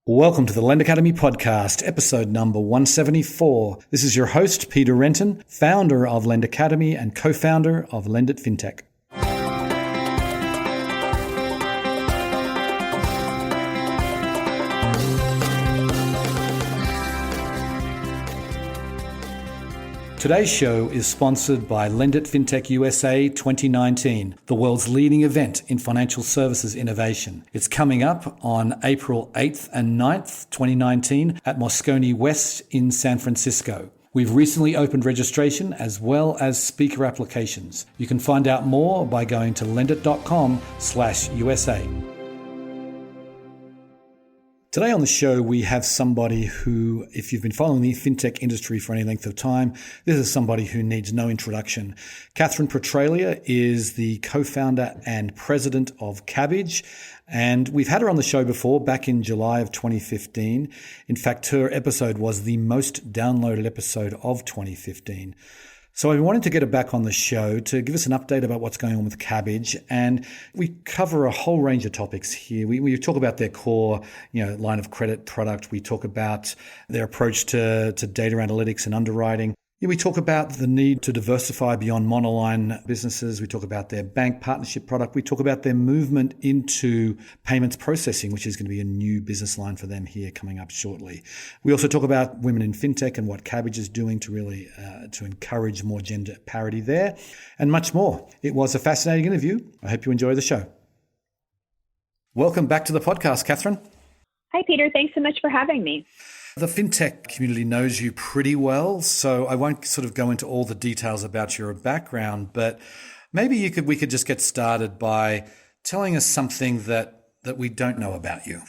Welcome to the Lend Academy podcast, episode number 174. This is your host, Peter Renton, founder of Lend Academy and co-founder of Lend It Fintech. Today's show is sponsored by Lend It Fintech USA 2019, the world's leading event in financial services innovation. It's coming up on April 8th and 9th, 2019 at Moscone West in San Francisco. We've recently opened registration as well as speaker applications. You can find out more by going to lendit.com/USA. Today on the show, we have somebody who, if you've been following the fintech industry for any length of time, this is somebody who needs no introduction. Kathryn Petralia is the co-founder and president of Kabbage, and we've had her on the show before back in July of 2015. In fact, her episode was the most downloaded episode of 2015. So I wanted to get her back on the show to give us an update about what's going on with Kabbage, and we cover a whole range of topics here. We talk about their core, line of credit product. We talk about their approach to data analytics and underwriting. We talk about the need to diversify beyond monoline businesses. We talk about their bank partnership product. We talk about their movement into payments processing, which is going to be a new business line for them here coming up shortly. We also talk about women in fintech and what Kabbage is doing to really to encourage more gender parity there, and much more. It was a fascinating interview. I hope you enjoy the show. Welcome back to the podcast, Kathryn. Hi, Peter. Thanks so much for having me. The fintech community knows you pretty well, so I won't sort of go into all the details about your background, but maybe we could just get started by telling us something that we don't know about you.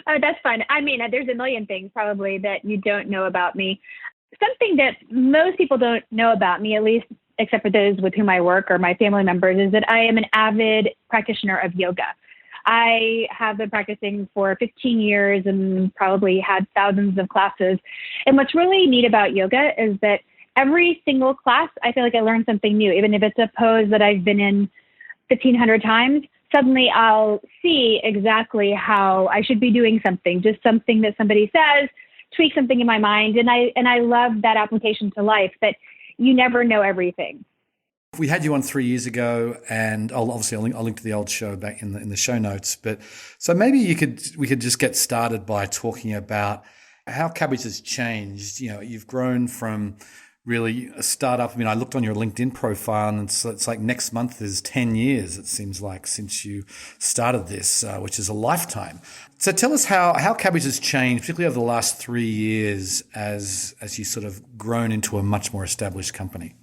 Oh, that's fine. I mean, there's a million things probably that you don't know about me. Something that most people don't know about me, at least except for those with whom I work or my family members, is that I am an avid practitioner of yoga. I have been practicing for 15 years and probably had thousands of classes. And what's really neat about yoga is that every single class, I feel like I learn something new. Even if it's a pose that I've been in 1,500 times, suddenly I'll see exactly how I should be doing something, just something that somebody says, tweak something in my mind. And I love that application to life, that you never know everything. We had you on 3 years ago, and I'll link to the old show back in the show notes. But so maybe we could just get started by talking about how Kabbage has changed. You've grown from really a startup. I mean, I looked on your LinkedIn profile, and it's like next month is 10 years. It seems like since you started this, which is a lifetime. So tell us how Kabbage has changed, particularly over the last 3 years, as you sort of grown into a much more established company.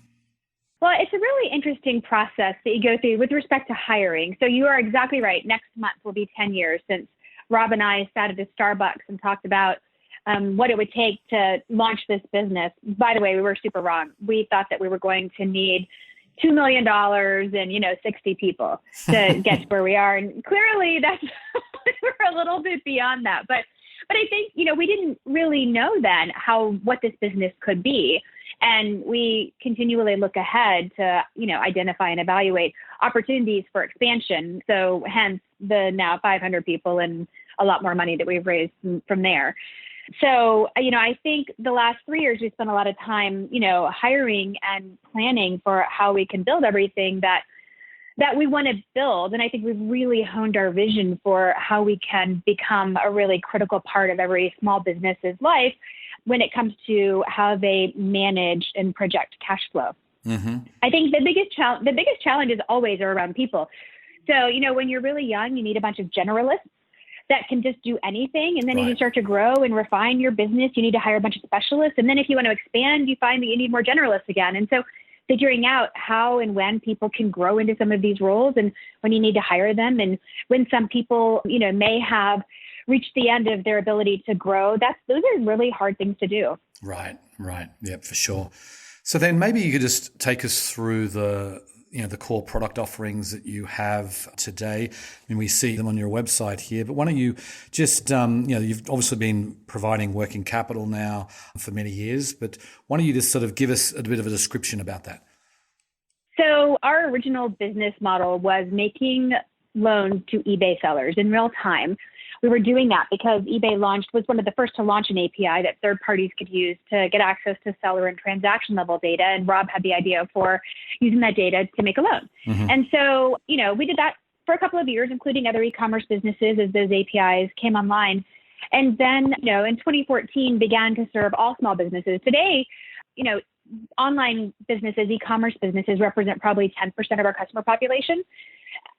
Well, it's a really interesting process that you go through with respect to hiring. So you are exactly right. Next month will be 10 years since Rob and I sat at a Starbucks and talked about what it would take to launch this business. By the way, we were super wrong. We thought that we were going to need $2 million and, 60 people to get to where we are. And clearly we're a little bit beyond that. But I think, we didn't really know then what this business could be. And we continually look ahead to, identify and evaluate opportunities for expansion. So hence the now 500 people and a lot more money that we've raised from there. So, I think the last 3 years, we spent a lot of time, hiring and planning for how we can build everything that we want to build. And I think we've really honed our vision for how we can become a really critical part of every small business's life when it comes to how they manage and project cash flow. Mm-hmm. I think the biggest challenges always are around people. So, when you're really young, you need a bunch of generalists that can just do anything. And then as you start to grow and refine your business, you need to hire a bunch of specialists. And then if you want to expand, you find that you need more generalists again. And so figuring out how and when people can grow into some of these roles and when you need to hire them, and when some people, may have reached the end of their ability to grow, those are really hard things to do. Right. Yeah, for sure. So then maybe you could just take us through the core product offerings that you have today. I mean, we see them on your website here, but why don't you just, you've obviously been providing working capital now for many years, but why don't you just sort of give us a bit of a description about that? So our original business model was making loans to eBay sellers in real time, we were doing that because eBay was one of the first to launch an API that third parties could use to get access to seller and transaction level data. And Rob had the idea for using that data to make a loan. And so, we did that for a couple of years, including other e-commerce businesses as those APIs came online. And then, in 2014, began to serve all small businesses. Today, online businesses, e-commerce businesses represent probably 10% of our customer population.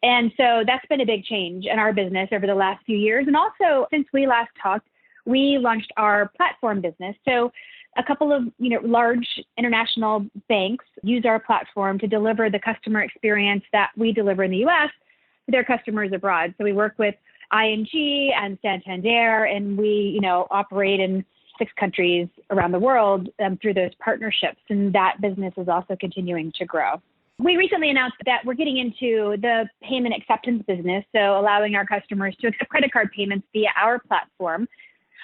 And so that's been a big change in our business over the last few years. And also, since we last talked, we launched our platform business. So a couple of large international banks use our platform to deliver the customer experience that we deliver in the U.S. to their customers abroad. So we work with ING and Santander, and we operate in 6 countries around the world through those partnerships. And that business is also continuing to grow. We recently announced that we're getting into the payment acceptance business, so allowing our customers to accept credit card payments via our platform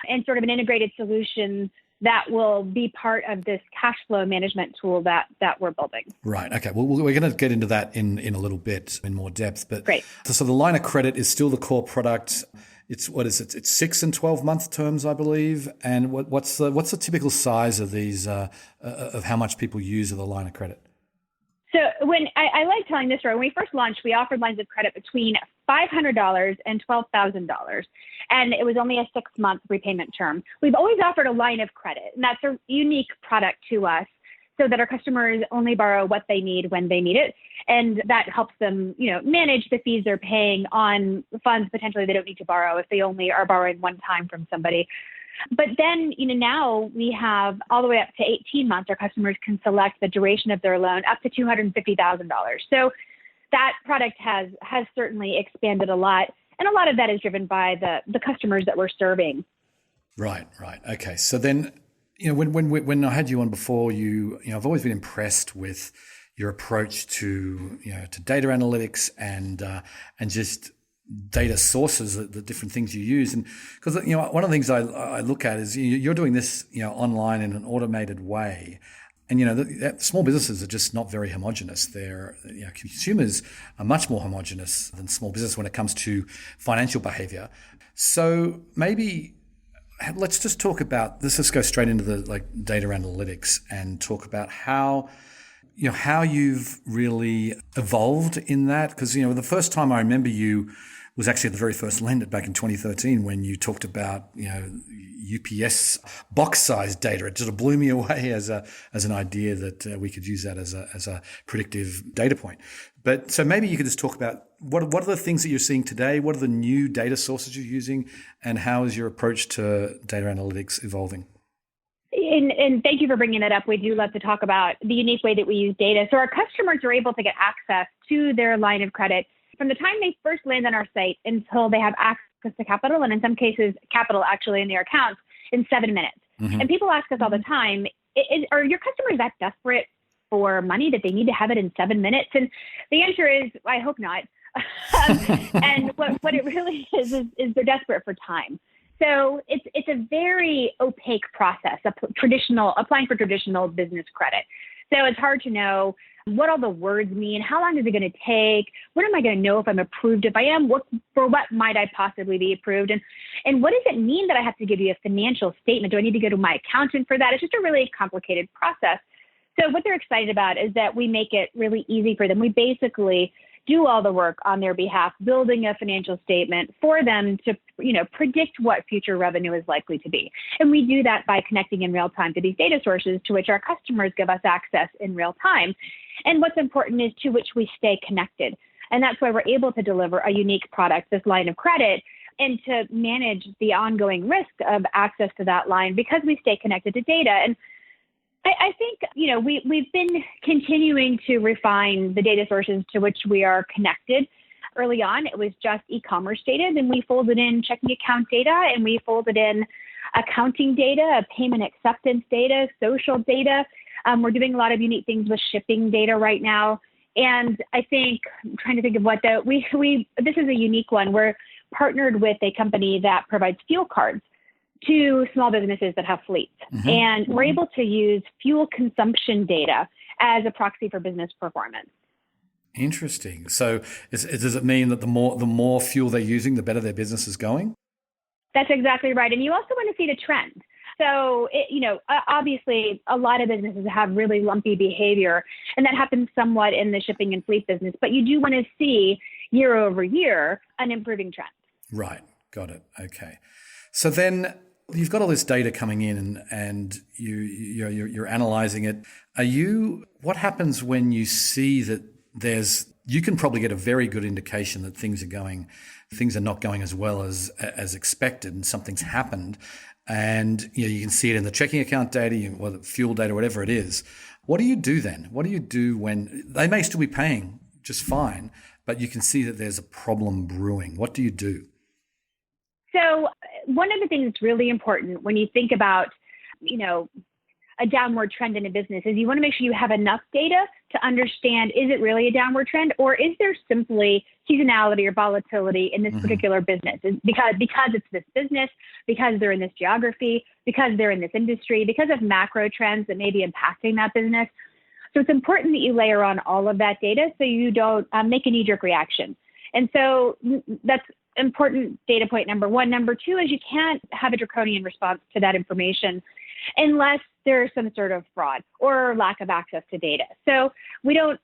and sort of an integrated solution that will be part of this cash flow management tool that we're building. Right. Okay. Well, we're going to get into that in a little bit in more depth. But Great. So the line of credit is still the core product. It's It's 6 and 12-month terms, I believe. And what's the typical size of these of how much people use of the line of credit? So when I like telling this story, when we first launched, we offered lines of credit between $500 and $12,000, and it was only a 6-month repayment term. We've always offered a line of credit, and that's a unique product to us, so that our customers only borrow what they need when they need it, and that helps them, manage the fees they're paying on funds potentially they don't need to borrow if they only are borrowing one time from somebody. But then, now we have all the way up to 18 months, our customers can select the duration of their loan up to $250,000. So that product has certainly expanded a lot. And a lot of that is driven by the customers that we're serving. Right. Okay. So then, when I had you on before, I've always been impressed with your approach to data analytics and just data sources, the different things you use. And because, one of the things I look at is you're doing this, online in an automated way. And, small businesses are just not very homogenous. They're, consumers are much more homogenous than small business when it comes to financial behavior. So maybe let's just talk about this. Let's go straight into the data analytics and talk about how you've really evolved in that. Because, the first time I remember you was actually at the very first Lend It back in 2013 when you talked about, UPS box size data. It just blew me away as an idea that we could use that as a predictive data point. But so maybe you could just talk about what are the things that you're seeing today? What are the new data sources you're using? And how is your approach to data analytics evolving? And thank you for bringing that up. We do love to talk about the unique way that we use data. So our customers are able to get access to their line of credit from the time they first land on our site until they have access to capital, and in some cases, capital actually in their accounts in 7 minutes. Mm-hmm. And people ask us all the time, are your customers that desperate for money that they need to have it in 7 minutes? And the answer is, I hope not. And what it really is they're desperate for time. So it's a very opaque process, applying for traditional business credit. So it's hard to know what all the words mean. How long is it going to take? When am I going to know if I'm approved? If I am, for what might I possibly be approved? And what does it mean that I have to give you a financial statement? Do I need to go to my accountant for that? It's just a really complicated process. So what they're excited about is that we make it really easy for them. We basically do all the work on their behalf, building a financial statement for them to, predict what future revenue is likely to be. And we do that by connecting in real time to these data sources to which our customers give us access in real time. And what's important is to which we stay connected. And that's why we're able to deliver a unique product, this line of credit, and to manage the ongoing risk of access to that line because we stay connected to data. And I think, we've been continuing to refine the data sources to which we are connected. Early on, it was just e-commerce data. Then we folded in checking account data, and we folded in accounting data, payment acceptance data, social data. We're doing a lot of unique things with shipping data right now. And I think, I'm trying to think of what this is a unique one. We're partnered with a company that provides fuel cards to small businesses that have fleets. Mm-hmm. And we're able to use fuel consumption data as a proxy for business performance. Interesting. So does it mean that the more fuel they're using, the better their business is going? That's exactly right. And you also want to see the trend. So, obviously, a lot of businesses have really lumpy behavior, and that happens somewhat in the shipping and fleet business. But you do want to see year over year an improving trend. Right. Got it. Okay. So then you've got all this data coming in, and you're analyzing it. What happens when you see that you can probably get a very good indication that things are not going as well as expected, and something's happened. And you can see it in the checking account data, or the fuel data, whatever it is. What do you do then? What do you do when they may still be paying just fine, but you can see that there's a problem brewing? What do you do? So one of the things that's really important when you think about, a downward trend in a business is you want to make sure you have enough data to understand, is it really a downward trend, or is there simply seasonality or volatility in this particular business? Because it's this business, because they're in this geography, because they're in this industry, because of macro trends that may be impacting that business. So it's important that you layer on all of that data so you don't make a knee-jerk reaction. And so that's important data point number one. Number two is you can't have a draconian response to that information unless there's some sort of fraud or lack of access to data. So we don't,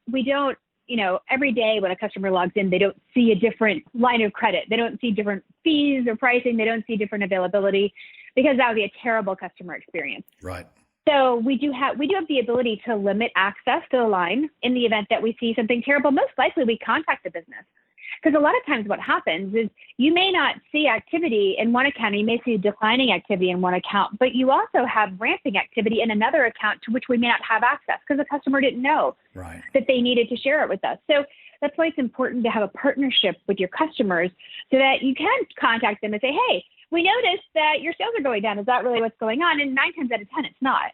every day when a customer logs in, they don't see a different line of credit. They don't see different fees or pricing. They don't see different availability, because that would be a terrible customer experience. Right. So we do have the ability to limit access to the line in the event that we see something terrible. Most likely we contact the business. Because a lot of times what happens is you may not see activity in one account, you may see declining activity in one account, but you also have ramping activity in another account to which we may not have access because the customer didn't know that they needed to share it with us. So that's why it's important to have a partnership with your customers so that you can contact them and say, hey, we noticed that your sales are going down. Is that really what's going on? And 9 times out of 10, it's not.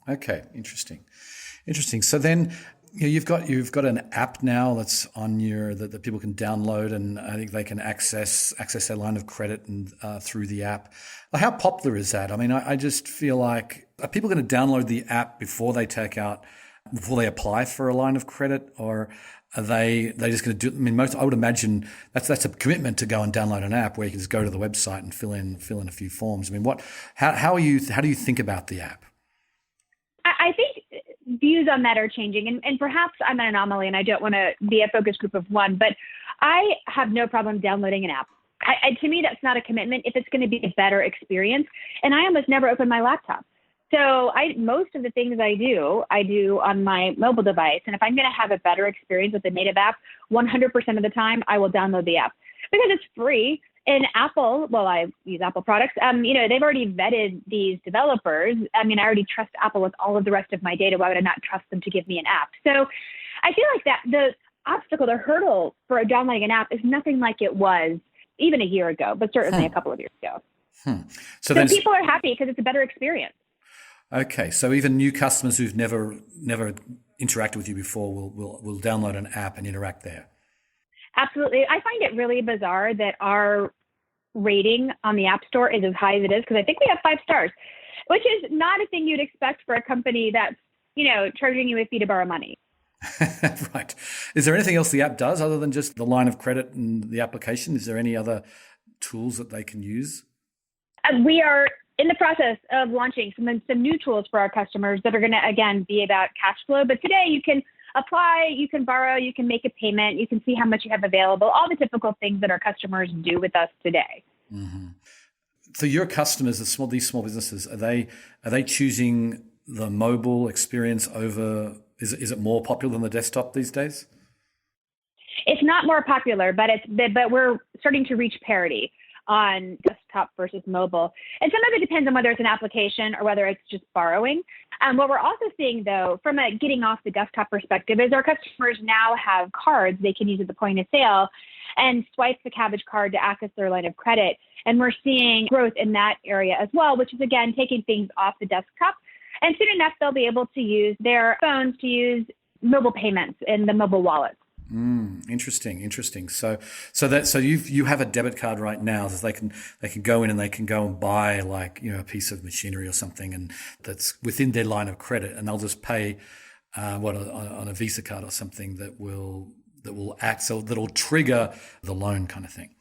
Okay. Interesting. So then, you've got an app now that's on that people can download, and I think they can access their line of credit and through the app. How popular is that? I mean, I just feel like, are people going to download the app before they apply for a line of credit, or are they just going to do? I mean, I would imagine that's a commitment to go and download an app where you can just go to the website and fill in a few forms. I mean, how do you think about the app? I think views on that are changing, and perhaps I'm an anomaly and I don't want to be a focus group of one, but I have no problem downloading an app. To me, that's not a commitment if it's going to be a better experience. And I almost never open my laptop. So most of the things I do on my mobile device. And if I'm going to have a better experience with the native app, 100% of the time, I will download the app because it's free. And Apple, I use Apple products, they've already vetted these developers. I mean, I already trust Apple with all of the rest of my data. Why would I not trust them to give me an app? So I feel like that the obstacle, the hurdle for downloading an app is nothing like it was even a year ago, but certainly a couple of years ago. So people are happy because it's a better experience. Okay. So even new customers who've never interacted with you before will download an app and interact there. Absolutely. I find it really bizarre that our rating on the App Store is as high as it is, because I think we have 5 stars, which is not a thing you'd expect for a company that's, charging you a fee to borrow money. Right. Is there anything else the app does other than just the line of credit and the application? Is there any other tools that they can use? We are in the process of launching some new tools for our customers that are going to, again, be about cash flow. But today you can apply, you can borrow, you can make a payment, you can see how much you have available, all the typical things that our customers do with us today. Mm-hmm. So your customers, these small businesses, are they choosing the mobile experience over, is it more popular than the desktop these days? It's not more popular, but we're starting to reach parity on desktop versus mobile. And some of it depends on whether it's an application or whether it's just borrowing. What we're also seeing, though, from a getting off the desktop perspective, is our customers now have cards they can use at the point of sale and swipe the Kabbage card to access their line of credit. And we're seeing growth in that area as well, which is, again, taking things off the desktop. And soon enough, they'll be able to use their phones to use mobile payments in the mobile wallets. Interesting. So you have a debit card right now that they can go in and they can go and buy a piece of machinery or something, and that's within their line of credit, and they'll just pay on a Visa card or something that will act, so that'll trigger the loan kind of thing.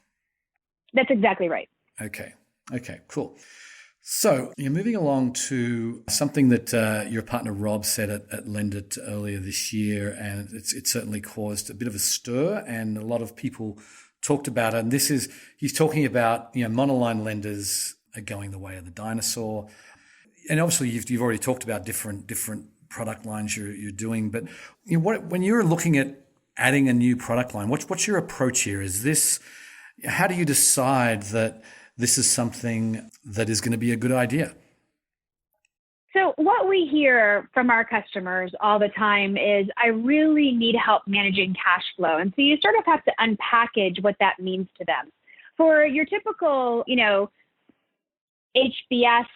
That's exactly right. Okay. Okay, cool. So you're moving along to something that your partner Rob said at Lendit earlier this year, and it certainly caused a bit of a stir, and a lot of people talked about it. And he's talking about, monoline lenders are going the way of the dinosaur. And obviously you've already talked about different product lines you're doing, but when you're looking at adding a new product line, what's your approach here? How do you decide that this is something that is going to be a good idea? So what we hear from our customers all the time is, I really need help managing cash flow. And so you sort of have to unpackage what that means to them. For your typical, HBS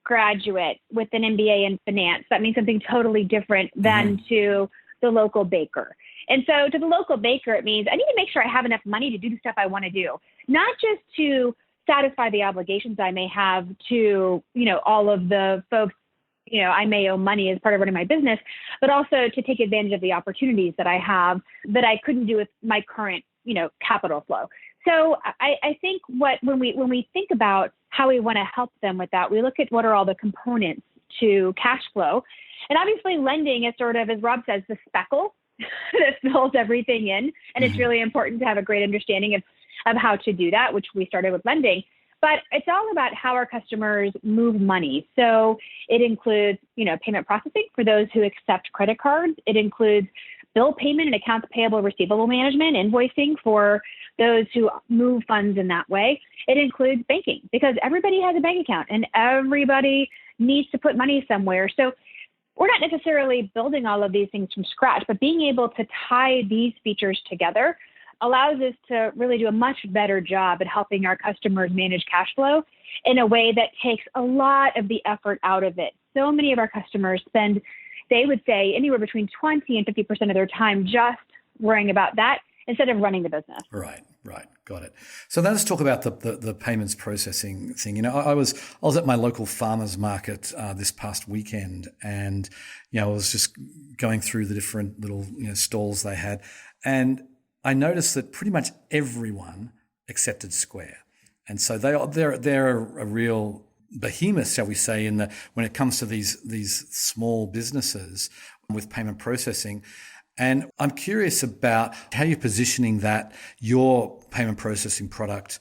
graduate with an MBA in finance, that means something totally different than to the local baker. And so to the local baker, it means I need to make sure I have enough money to do the stuff I want to do, not just to satisfy the obligations I may have to, all of the folks, I may owe money as part of running my business, but also to take advantage of the opportunities that I have that I couldn't do with my current, capital flow. So I think when we think about how we want to help them with that, we look at what are all the components to cash flow. And obviously lending is sort of, as Rob says, the speckle that fills everything in. And it's really important to have a great understanding of how to do that, which we started with lending. But it's all about how our customers move money. So it includes, payment processing for those who accept credit cards. It includes bill payment and accounts payable, receivable management, invoicing for those who move funds in that way. It includes banking, because everybody has a bank account and everybody needs to put money somewhere. So we're not necessarily building all of these things from scratch, but being able to tie these features together allows us to really do a much better job at helping our customers manage cash flow in a way that takes a lot of the effort out of it. So many of our customers spend, they would say, anywhere between 20 and 50% of their time just worrying about that instead of running the business. Right. Got it. So then let's talk about the payments processing thing. I was at my local farmers market this past weekend, and I was just going through the different little stalls they had, and I noticed that pretty much everyone accepted Square, and so they're a real behemoth, shall we say, when it comes to these small businesses with payment processing. And I'm curious about how you're positioning your payment processing product,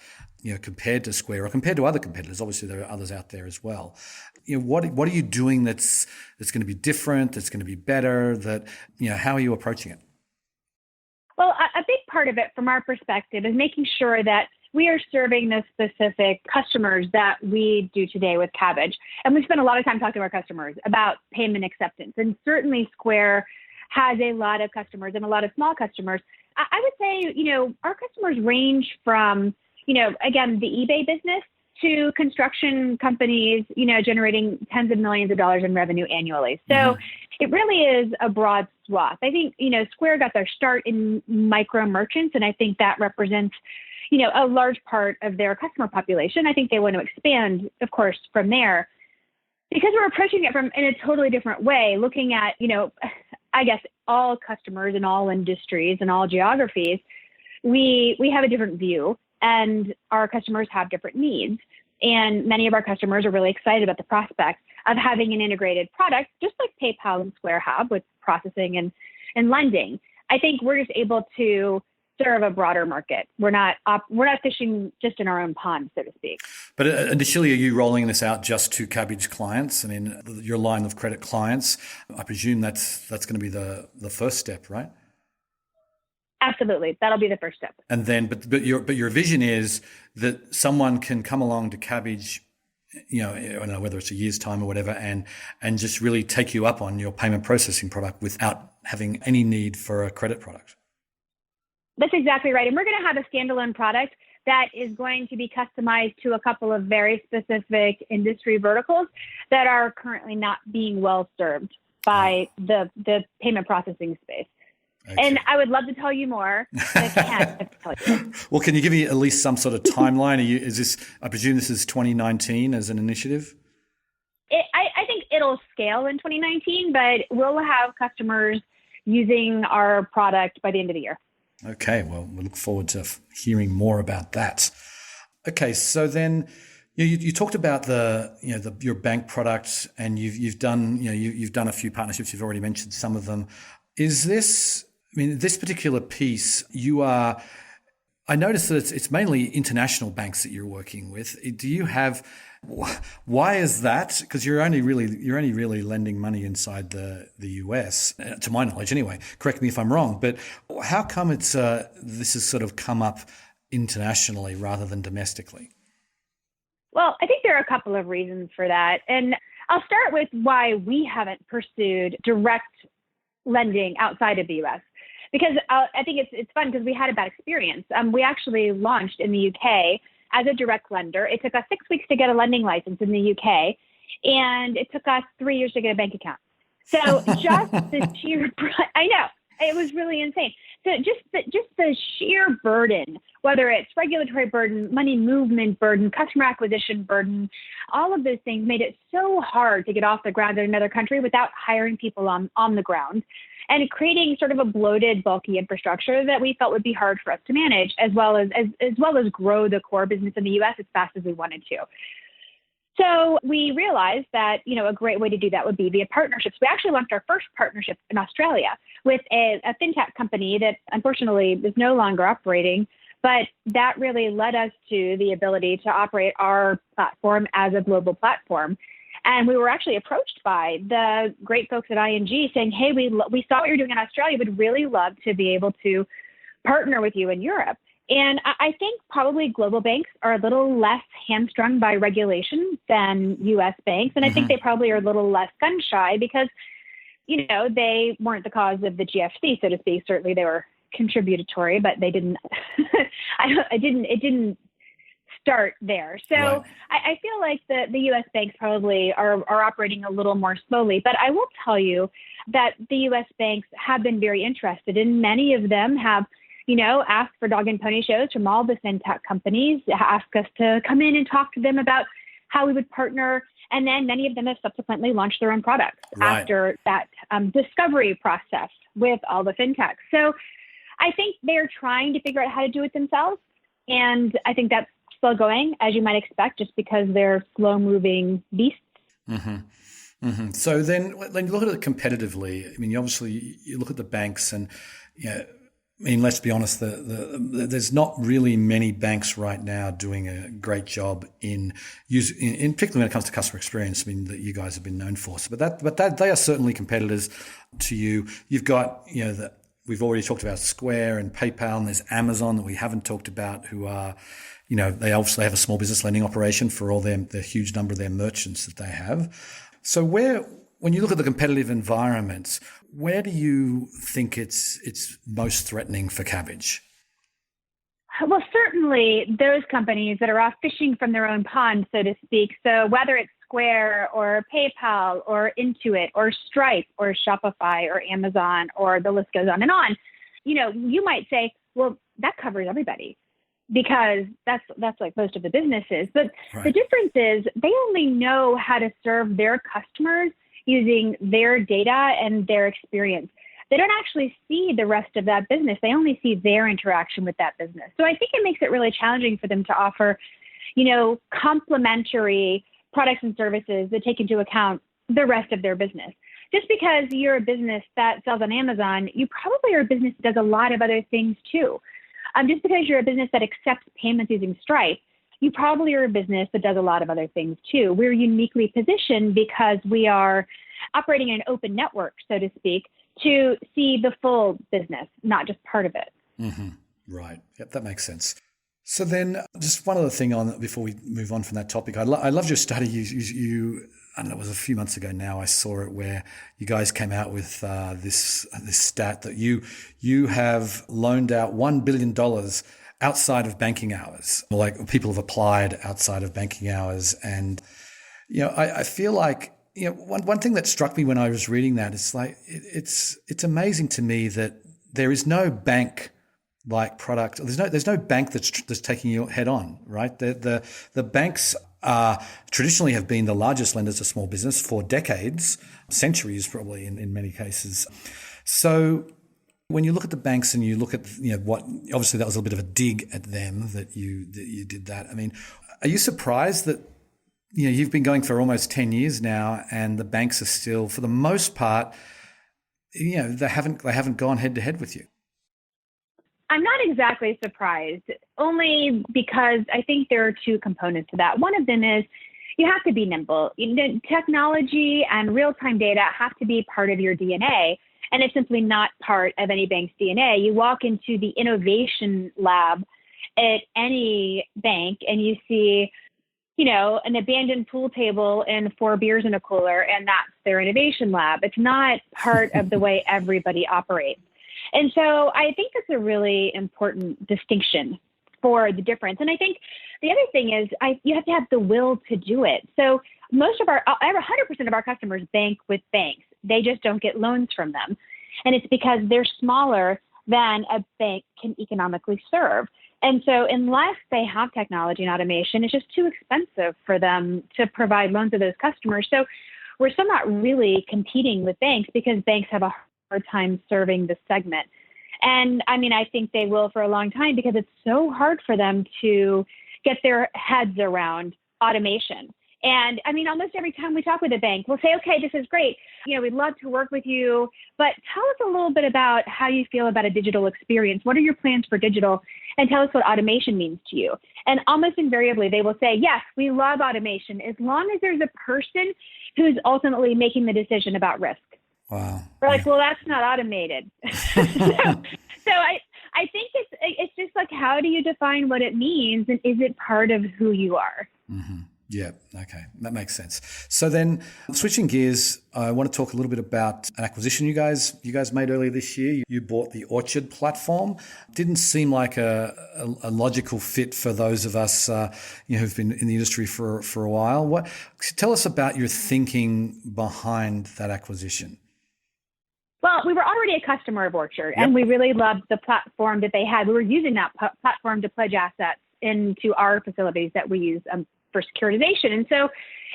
compared to Square or compared to other competitors. Obviously, there are others out there as well. What are you doing that's going to be different, that's going to be better, how are you approaching it? Well, a big part of it from our perspective is making sure that we are serving the specific customers that we do today with Kabbage. And we spend a lot of time talking to our customers about payment acceptance. And certainly Square has a lot of customers and a lot of small customers. I would say, our customers range from, again, the eBay business to construction companies, generating tens of millions of dollars in revenue annually. So it really is a broad swath. I think, Square got their start in micro merchants, and I think that represents, a large part of their customer population. I think they want to expand, of course, from there, because we're approaching it in a totally different way, looking at, I guess, all customers in all industries and all geographies. We have a different view, and our customers have different needs. And many of our customers are really excited about the prospect of having an integrated product, just like PayPal and Square have with processing and lending. I think we're just able to serve a broader market. We're not fishing just in our own pond, so to speak. But initially, are you rolling this out just to Kabbage clients? I mean, your line of credit clients, I presume that's going to be the first step, right? Absolutely. That'll be the first step. And then, but your vision is that someone can come along to Kabbage, I don't know whether it's a year's time or whatever, and just really take you up on your payment processing product without having any need for a credit product. That's exactly right. And we're going to have a standalone product that is going to be customized to a couple of very specific industry verticals that are currently not being well served by the payment processing space. Okay. And I would love to tell you more, but I can't tell you. Well, can you give me at least some sort of timeline? I presume this is 2019 as an initiative? I think it'll scale in 2019, but we'll have customers using our product by the end of the year. Okay, well, we look forward to hearing more about that. Okay, so then you talked about your bank products, and you've done you've done a few partnerships. You've already mentioned some of them. Is this? I mean, this particular piece, I noticed that it's mainly international banks that you're working with. Do you have? Why is that? Because you're only really lending money inside the US, to my knowledge, anyway. Correct me if I'm wrong, but how come this has sort of come up internationally rather than domestically? Well, I think there are a couple of reasons for that. And I'll start with why we haven't pursued direct lending outside of the US. Because I think it's fun because we had a bad experience. We actually launched in the UK as a direct lender. It took us 6 weeks to get a lending license in the UK, and it took us 3 years to get a bank account. So just the sheer, I know, it was really insane. So just the sheer burden, whether it's regulatory burden, money movement burden, customer acquisition burden, all of those things made it so hard to get off the ground in another country without hiring people on the ground, and creating sort of a bloated, bulky infrastructure that we felt would be hard for us to manage, as well as grow the core business in the U.S. as fast as we wanted to. So we realized that, a great way to do that would be via partnerships. We actually launched our first partnership in Australia with a fintech company that unfortunately is no longer operating, but that really led us to the ability to operate our platform as a global platform. And we were actually approached by the great folks at ING saying, hey, we saw what you're doing in Australia. We'd really love to be able to partner with you in Europe. And I think probably global banks are a little less hamstrung by regulation than U.S. banks. And I think they probably are a little less gun shy because, they weren't the cause of the GFC, so to speak. Certainly they were contributory, but they didn't, it didn't start there. So right. I feel like the U.S. banks probably are operating a little more slowly. But I will tell you that the U.S. banks have been very interested, and many of them have, asked for dog and pony shows from all the fintech companies, ask us to come in and talk to them about how we would partner. And then many of them have subsequently launched their own products after that discovery process with all the fintechs. So I think they're trying to figure out how to do it themselves. And I think that's slow going, as you might expect, just because they're slow moving beasts. So then when you look at it competitively, I mean, obviously you look at the banks and, let's be honest, there's not really many banks right now doing a great job in particularly when it comes to customer experience. I mean, that you guys have been known for. So, but they are certainly competitors to you. You've got, we've already talked about Square and PayPal, and there's Amazon that we haven't talked about, who are, they obviously have a small business lending operation for all the huge number of their merchants that they have. So when you look at the competitive environments, where do you think it's most threatening for Kabbage? Well, certainly those companies that are off fishing from their own pond, so to speak. So whether it's Square or PayPal or Intuit or Stripe or Shopify or Amazon, or the list goes on and on, you might say, well, that covers everybody, because that's like most of the businesses. But right. The difference is they only know how to serve their customers using their data and their experience. They don't actually see the rest of that business. They only see their interaction with that business. So I think it makes it really challenging for them to offer, complementary products and services that take into account the rest of their business. Just because you're a business that sells on Amazon, you probably are a business that does a lot of other things too. Just because you're a business that accepts payments using Stripe, you probably are a business that does a lot of other things too. We're uniquely positioned because we are operating in an open network, so to speak, to see the full business, not just part of it. Right. Yep, that makes sense. So then just one other thing on before we move on from that topic. I loved your study. You I don't know, it was a few months ago now, I saw it, where you guys came out with this stat that you have loaned out $1 billion outside of banking hours. Like, people have applied outside of banking hours. And, I feel like, one thing that struck me when I was reading that, it's like, it's amazing to me that there is no bank like product. There's no bank that's taking you head on, right? The banks traditionally have been the largest lenders to small business for decades, centuries probably in many cases. So When you look at the banks and you look at what obviously that was a little bit of a dig at them that you did that. I mean, are you surprised that you've been going for almost 10 years now and the banks are still, for the most part, they haven't gone head to head with you? I'm not exactly surprised, only because I think there are two components to that. One of them is you have to be nimble. Technology and real-time data have to be part of your DNA, and it's simply not part of any bank's DNA. You walk into the innovation lab at any bank and you see, an abandoned pool table and 4 beers in a cooler, and that's their innovation lab. It's not part of the way everybody operates. And so I think that's a really important distinction for the difference. And I think the other thing is you have to have the will to do it. So over 100% of our customers bank with banks. They just don't get loans from them. And it's because they're smaller than a bank can economically serve. And so unless they have technology and automation, it's just too expensive for them to provide loans to those customers. So we're still not really competing with banks because banks have a hard time serving the segment. And I mean, I think they will for a long time because it's so hard for them to get their heads around automation. And I mean, almost every time we talk with a bank, we'll say, okay, this is great. We'd love to work with you, but tell us a little bit about how you feel about a digital experience. What are your plans for digital? And tell us what automation means to you. And almost invariably, they will say, yes, we love automation as long as there's a person who's ultimately making the decision about risk. Wow. We're like, well, that's not automated. So I think it's just like, how do you define what it means? And is it part of who you are? Mm-hmm. Yeah. Okay. That makes sense. So then switching gears, I want to talk a little bit about an acquisition you guys made earlier this year. You bought the Orchard platform. Didn't seem like a logical fit for those of us, who've been in the industry for a while. Tell us about your thinking behind that acquisition. Well, we were already a customer of Orchard, and we really loved the platform that they had. We were using that platform to pledge assets into our facilities that we use for securitization. And so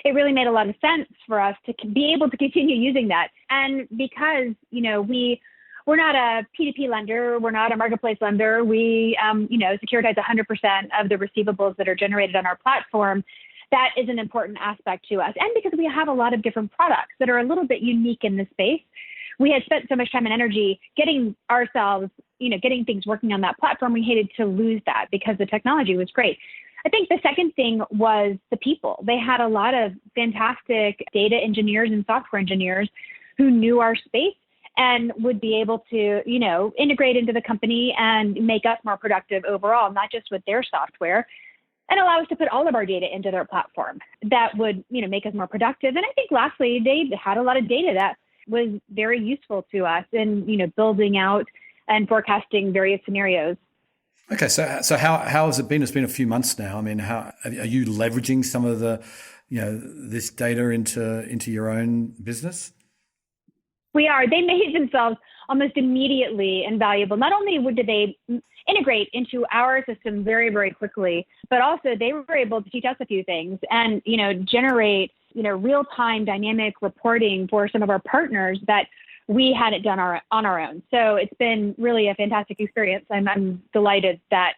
it really made a lot of sense for us to be able to continue using that. And because, we're not a P2P lender, we're not a marketplace lender, we, securitize 100% of the receivables that are generated on our platform. That is an important aspect to us. And because we have a lot of different products that are a little bit unique in this space, we had spent so much time and energy getting things working on that platform. We hated to lose that because the technology was great. I think the second thing was the people. They had a lot of fantastic data engineers and software engineers who knew our space and would be able to, integrate into the company and make us more productive overall, not just with their software, and allow us to put all of our data into their platform. That would, make us more productive. And I think lastly, they had a lot of data that was very useful to us in, building out and forecasting various scenarios. Okay, so how has it been? It's been a few months now. I mean, how are you leveraging some of the, this data into your own business? We are. They made themselves almost immediately invaluable. Not only did they integrate into our system very, very quickly, but also they were able to teach us a few things and, generate, real-time dynamic reporting for some of our partners that we hadn't done on our own. So it's been really a fantastic experience. I'm delighted that,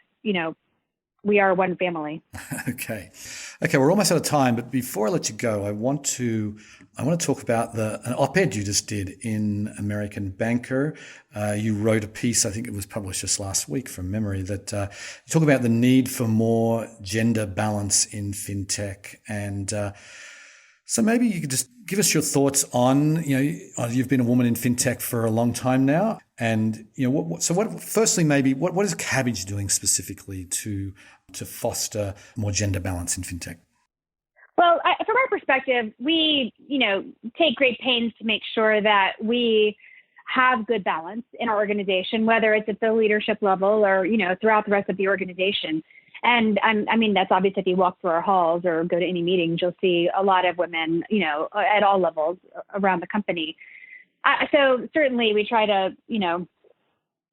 we are one family. Okay, we're almost out of time, but before I let you go, I want to talk about an op-ed you just did in American Banker. You wrote a piece, I think it was published just last week from memory, that you talk about the need for more gender balance in fintech. And so maybe you could just give us your thoughts on, you've been a woman in fintech for a long time now. And, firstly, maybe what is Kabbage doing specifically to foster more gender balance in fintech? Well, from our perspective, we, take great pains to make sure that we have good balance in our organization, whether it's at the leadership level or, throughout the rest of the organization. And I mean, that's obvious. If you walk through our halls or go to any meetings, you'll see a lot of women, at all levels around the company. So certainly we try to,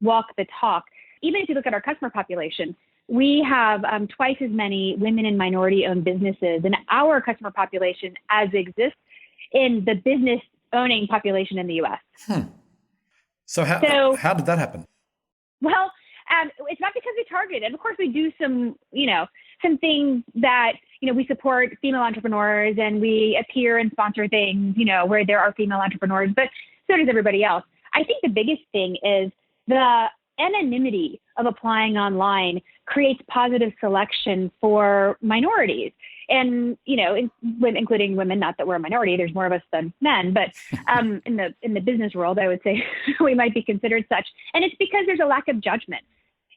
walk the talk. Even if you look at our customer population, we have twice as many women and minority-owned businesses in our customer population as exists in the business owning population in the U.S. So how did that happen? Well, it's not because we targeted. And of course, we do some things that, we support female entrepreneurs and we appear and sponsor things, where there are female entrepreneurs, but so does everybody else. I think the biggest thing is the anonymity of applying online creates positive selection for minorities. And, including women, not that we're a minority, there's more of us than men, but in the business world, I would say we might be considered such. And it's because there's a lack of judgment.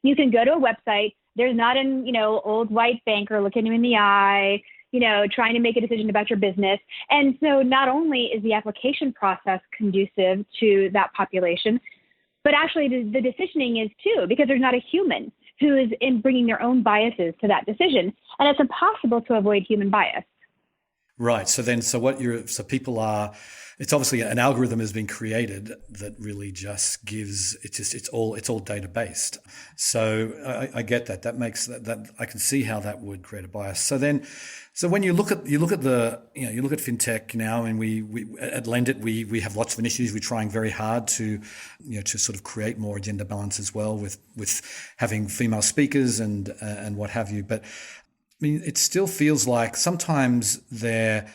You can go to a website, there's not an, old white banker looking you in the eye, trying to make a decision about your business. And so not only is the application process conducive to that population, but actually the decisioning is too, because there's not a human who is in bringing their own biases to that decision. And it's impossible to avoid human bias. Right. So people are, it's obviously an algorithm has been created that really just gives, it's all data based. So I get that. That makes that I can see how that would create a bias. So when you look at fintech now, and we at Lendit, we have lots of initiatives. We're trying very hard to sort of create more gender balance as well with having female speakers and what have you. But I mean, it still feels like sometimes they're,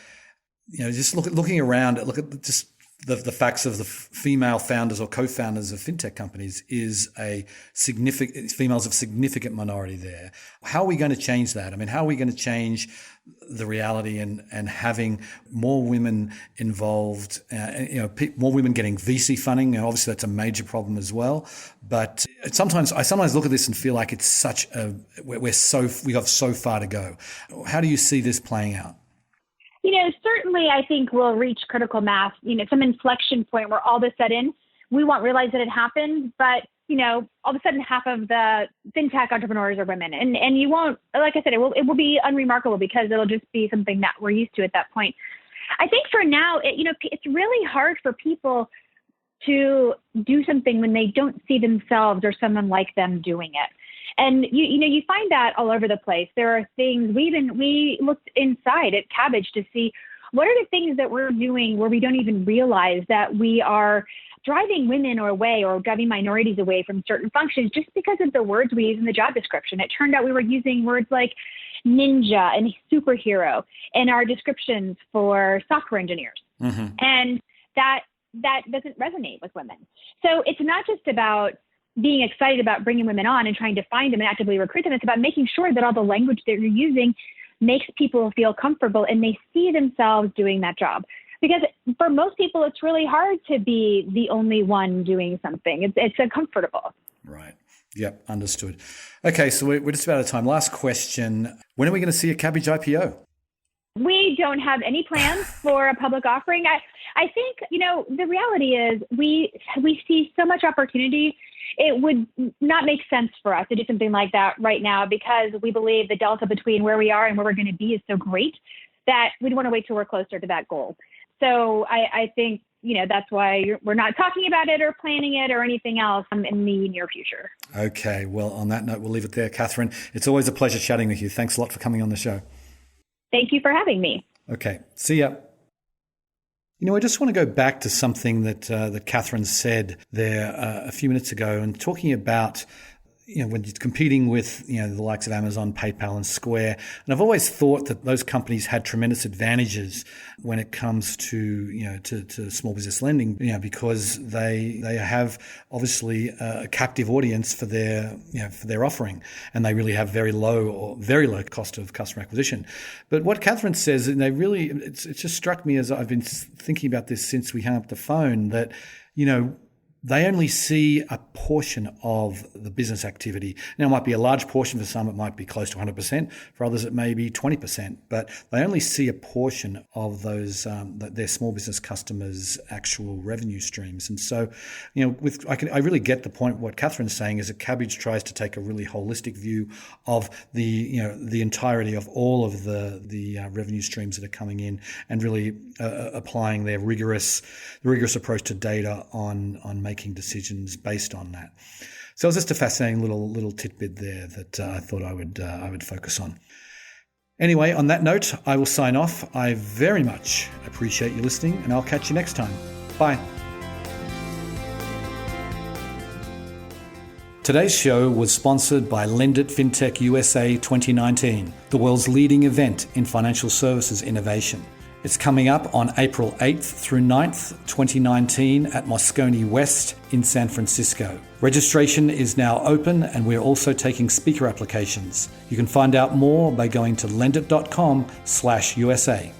just looking around, look at just the facts of the female founders or co-founders of fintech companies is females of significant minority there. How are we going to change that? I mean, how are we going to change the reality and having more women involved, more women getting VC funding? And obviously that's a major problem as well. But I sometimes look at this and feel like it's we have so far to go. How do you see this playing out? Certainly I think we'll reach critical mass, some inflection point where all of a sudden we won't realize that it happened, but, all of a sudden half of the fintech entrepreneurs are women. And you won't, like I said, it will be unremarkable because it'll just be something that we're used to at that point. I think for now, it's really hard for people to do something when they don't see themselves or someone like them doing it. And you find that all over the place. There are things we looked inside at Kabbage to see what are the things that we're doing where we don't even realize that we are driving women away or driving minorities away from certain functions just because of the words we use in the job description. It turned out we were using words like ninja and superhero in our descriptions for software engineers. Mm-hmm. And that doesn't resonate with women. So it's not just about being excited about bringing women on and trying to find them and actively recruit them. It's about making sure that all the language that you're using makes people feel comfortable and they see themselves doing that job. Because for most people, it's really hard to be the only one doing something. It's uncomfortable. Right. Yep. Understood. Okay. So we're just about out of time. Last question. When are we going to see a Kabbage IPO? We don't have any plans for a public offering. I think, the reality is we see so much opportunity. It would not make sense for us to do something like that right now because we believe the delta between where we are and where we're going to be is so great that we'd want to wait till we're closer to that goal. So I think, that's why we're not talking about it or planning it or anything else in the near future. Okay. Well, on that note, we'll leave it there. Kathryn, it's always a pleasure chatting with you. Thanks a lot for coming on the show. Thank you for having me. Okay. See ya. I just want to go back to something that Kathryn said there a few minutes ago and talking about, when you're competing with, the likes of Amazon, PayPal and Square. And I've always thought that those companies had tremendous advantages when it comes to, to small business lending, because they have obviously a captive audience for their offering, and they really have very low cost of customer acquisition. But what Kathryn says, and it's just struck me as I've been thinking about this since we hung up the phone, that, they only see a portion of the business activity. Now, it might be a large portion for some, it might be close to 100%. For others, it may be 20%, but they only see a portion of those, their small business customers' actual revenue streams. And so, I really get the point. What Kathryn's saying is that Kabbage tries to take a really holistic view of the entirety of all of the revenue streams that are coming in and really applying their rigorous approach to data on making decisions based on that. So it was just a fascinating little tidbit there that I thought I would focus on. Anyway, on that note, I will sign off. I very much appreciate you listening, and I'll catch you next time. Bye. Today's show was sponsored by Lendit Fintech USA 2019, the world's leading event in financial services innovation. It's coming up on April 8th through 9th, 2019 at Moscone West in San Francisco. Registration is now open and we're also taking speaker applications. You can find out more by going to lendit.com/USA.